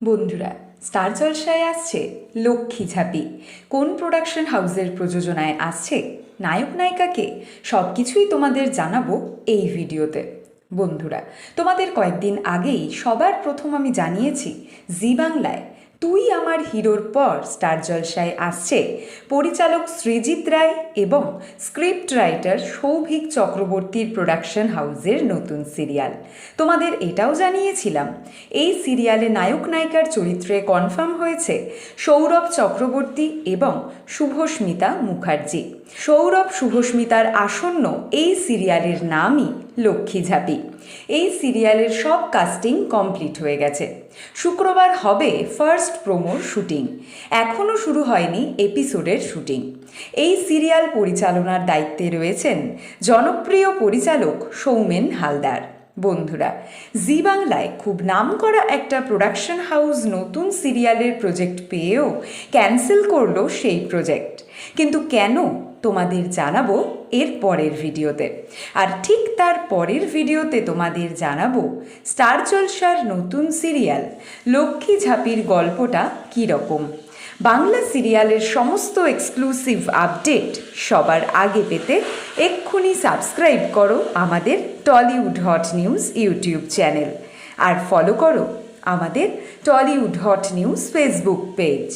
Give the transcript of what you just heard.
বন্ধুরা, স্টার জলসায় আসছে লক্ষ্মী ঝাঁপি। কোন প্রোডাকশন হাউসের প্রযোজনায় আসছে, নায়ক নায়িকাকে, সব কিছুই তোমাদের জানাবো এই ভিডিওতে। বন্ধুরা, তোমাদের কয়েকদিন আগেই সবার প্রথম আমি জানিয়েছি জি বাংলায় তুই আমার হিরোর পর স্টার জলসায় আসছে পরিচালক সৃজিত রায় এবং স্ক্রিপ্ট রাইটার সৌভিক চক্রবর্তীর প্রোডাকশন হাউসের নতুন সিরিয়াল। তোমাদের এটাও জানিয়েছিলাম এই সিরিয়ালে নায়ক নায়িকার চরিত্রে কনফার্ম হয়েছে সৌরভ চক্রবর্তী এবং শুভস্মিতা মুখার্জি। সৌরভ শুভস্মিতার আসন্ন এই সিরিয়ালের নামই লক্ষ্মী ঝাঁপি। এই সিরিয়ালের সব কাস্টিং কমপ্লিট হয়ে গেছে। শুক্রবার হবে ফার্স্ট প্রোমোর শুটিং। এখনও শুরু হয়নি এপিসোডের শুটিং। এই সিরিয়াল পরিচালনার দায়িত্বে রয়েছেন জনপ্রিয় পরিচালক সৌমেন হালদার। বন্ধুরা, জি বাংলায় খুব নামকরা একটা প্রোডাকশন হাউস নতুন সিরিয়ালের প্রজেক্ট পেয়েও ক্যান্সেল করলো সেই প্রজেক্ট। কিন্তু কেন, তোমাদের জানাবো এর পরের ভিডিওতে। আর ঠিক তার পরের ভিডিওতে তোমাদের জানাবো স্টার জলসার নতুন সিরিয়াল লক্ষ্মী ঝাঁপির গল্পটা কীরকম। বাংলা সিরিয়ালের সমস্ত এক্সক্লুসিভ আপডেট সবার আগে পেতে এক্ষুনি সাবস্ক্রাইব করো আমাদের Tollywood hot news YouTube channel, আর ফলো করো আমাদের Tollywood hot news Facebook page.